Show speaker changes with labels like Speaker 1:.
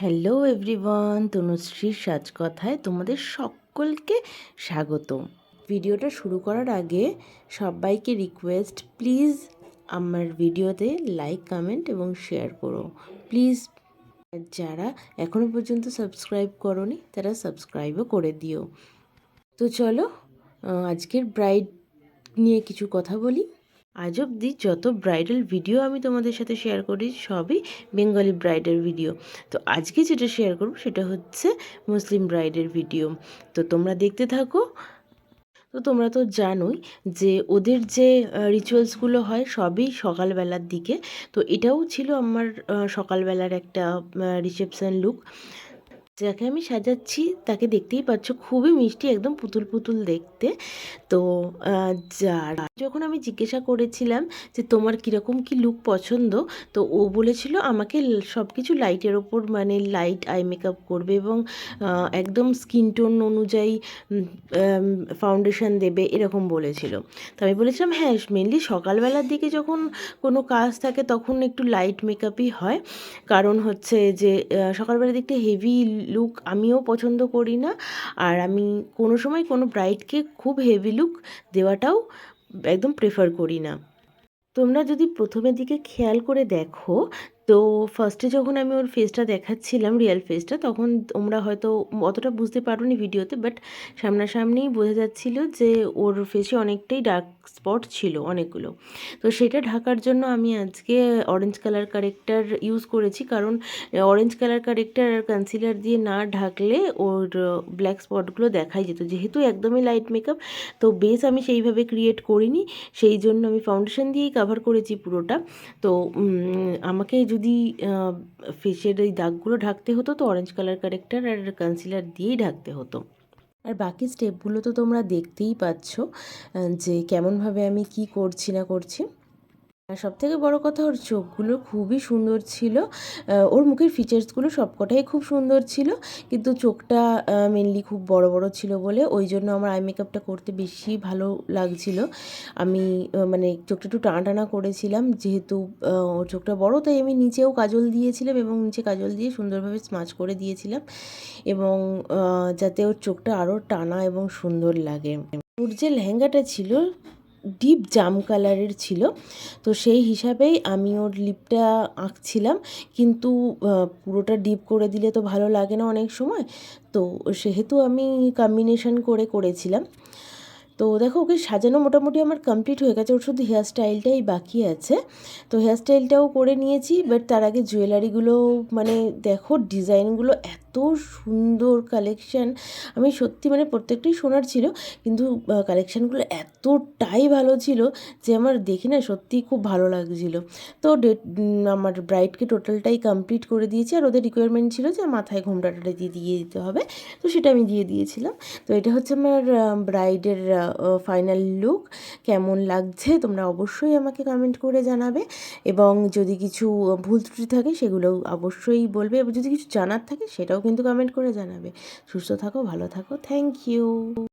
Speaker 1: Hello everyone, তনুশ্রীর সাজকথায় তোমাদের সকলকে স্বাগত। ভিডিওটা শুরু করার আগে সবাইকে রিকোয়েস্ট, প্লিজ আমার ভিডিওতে লাইক, কমেন্ট এবং শেয়ার করো প্লিজ। যারা এখনও পর্যন্ত সাবস্ক্রাইব করোনি তারা সাবস্ক্রাইবও করে দিও। তো চলো আজকের ব্রাইড নিয়ে কিছু কথা বলি। আজ অবধি যত ব্রাইডাল ভিডিও আমি তোমাদের সাথে শেয়ার করি সবই বেঙ্গলি ব্রাইডের ভিডিও। তো আজকে যেটা শেয়ার করব সেটা হচ্ছে মুসলিম ব্রাইডের ভিডিও। তো তোমরা দেখতে থাকো। তো তোমরা তো জানোই যে ওদের যে রিচুয়ালসগুলো হয় সবই সকালবেলার দিকে। তো এটাও ছিল আমার সকালবেলার একটা রিসেপশন লুক। যাকে আমি সাজাচ্ছি তাকে দেখতেই পাচ্ছ, খুবই মিষ্টি, একদম পুতুল পুতুল দেখতে। তো যখন আমি জিজ্ঞাসা করেছিলাম যে তোমার কীরকম কী লুক পছন্দ, তো ও বলেছিল আমাকে সব কিছু লাইটের ওপর, মানে লাইট আই মেকআপ করবে এবং একদম স্কিন টোন অনুযায়ী ফাউন্ডেশন দেবে, এরকম বলেছিল। তো আমি বলেছিলাম হ্যাঁ, মেনলি সকালবেলার দিকে যখন কোনো কাজ থাকে তখন একটু লাইট মেকআপই হয়, কারণ হচ্ছে যে সকালবেলার দিকটা হেভি লুক আমিও পছন্দ করি না, আর আমি কোনো সময় কোনো ব্রাইডকে খুব হেভি লুক দেওয়াটাও একদম প্রেফার করি না। তোমরা যদি প্রথমের দিকে খেয়াল করে দেখো, তো ফার্স্টে যখন আমি ওর ফেসটা দেখাচ্ছিলাম, রিয়েল ফেসটা, তখন তোমরা হয়তো অতটা বুঝতে পারোনি ভিডিওতে, বাট সামনাসামনিই বোঝা যাচ্ছিল যে ওর ফেসে অনেকটাই ডার্ক স্পট ছিল অনেকগুলো। তো সেটা ঢাকার জন্য আমি আজকে অরেঞ্জ কালার কারেক্টার ইউজ করেছি, কারণ অরেঞ্জ কালার কারেক্টার আর কনসিলার দিয়ে না ঢাকলে ওর ব্ল্যাক স্পটগুলো দেখাই যেত। যেহেতু একদমই লাইট মেকআপ, তো বেস আমি সেইভাবে ক্রিয়েট করিনি, সেই জন্য আমি ফাউন্ডেশন দিয়েই কাভার করেছি পুরোটা। তো আমাকে যদি ফেসের এই দাগগুলো ঢাকতে হতো তো অরেঞ্জ কালার কারেক্টার আর কনসিলার দিয়েই ঢাকতে হতো। আর বাকি স্টেপগুলো তো তোমরা দেখতেই পাচ্ছ যে কেমনভাবে আমি কি করছি না করছি। আর সবথেকে বড় কথা, ওর চোখগুলো খুবই সুন্দর ছিল, ওর মুখের ফিচার্সগুলো সবকটাই খুব সুন্দর ছিল, কিন্তু চোখটা মেনলি খুব বড় বড় ছিল বলে ওই জন্য আমার আই মেকআপটা করতে বেশি ভালো লাগছিল। আমি মানে চোখটা একটু টানা টানা করেছিলাম, যেহেতু ওর চোখটা বড়, তাই আমি নিচেও কাজল দিয়েছিলাম এবং নিচে কাজল দিয়ে সুন্দরভাবে স্মাচ করে দিয়েছিলাম, এবং যাতে ওর চোখটা আরও টানা এবং সুন্দর লাগে। ওর যে লেহেঙ্গাটা ছিল ডিপ জাম কালারের ছিল, তো সেই হিসাবেই আমি ওর লিপটা আঁকছিলাম, কিন্তু পুরোটা ডিপ করে দিলে তো ভালো লাগে না অনেক সময়, তো সেহেতু আমি কম্বিনেশন করে করেছিলাম। তো দেখো, ওকে সাজানো মোটামুটি আমার কমপ্লিট হয়ে গেছে, ওর শুধু হেয়ার স্টাইলটাই বাকি আছে। তো হেয়ার স্টাইলটাও করে নিয়েছি, বাট তার আগে জুয়েলারিগুলো, মানে দেখো ডিজাইনগুলো এত সুন্দর কালেকশান। আমি সত্যি মানে প্রত্যেকটাই সোনার ছিল, কিন্তু কালেকশানগুলো এতটাই ভালো ছিল যে আমার দেখে না সত্যিই খুব ভালো লাগছিল। তো আমার ব্রাইডকে টোটালটাই কমপ্লিট করে দিয়েছি, আর ওদের রিকোয়ারমেন্ট ছিল যে মাথায় ঘোমটাটা দিয়ে দিতে হবে, তো সেটা আমি দিয়ে দিয়েছিলাম। তো এটা হচ্ছে আমার ব্রাইডের ফাইনাল লুক। কেমন লাগছে তোমরা অবশ্যই আমাকে কমেন্ট করে জানাবে, এবং যদি কিছু ভুল ত্রুটি থাকে সেগুলোও অবশ্যই বলবে, এবং যদি কিছু জানার থাকে সেটাও কিন্তু কমেন্ট করে জানাবে। সুস্থ থাকো, ভালো থাকো, থ্যাংক ইউ।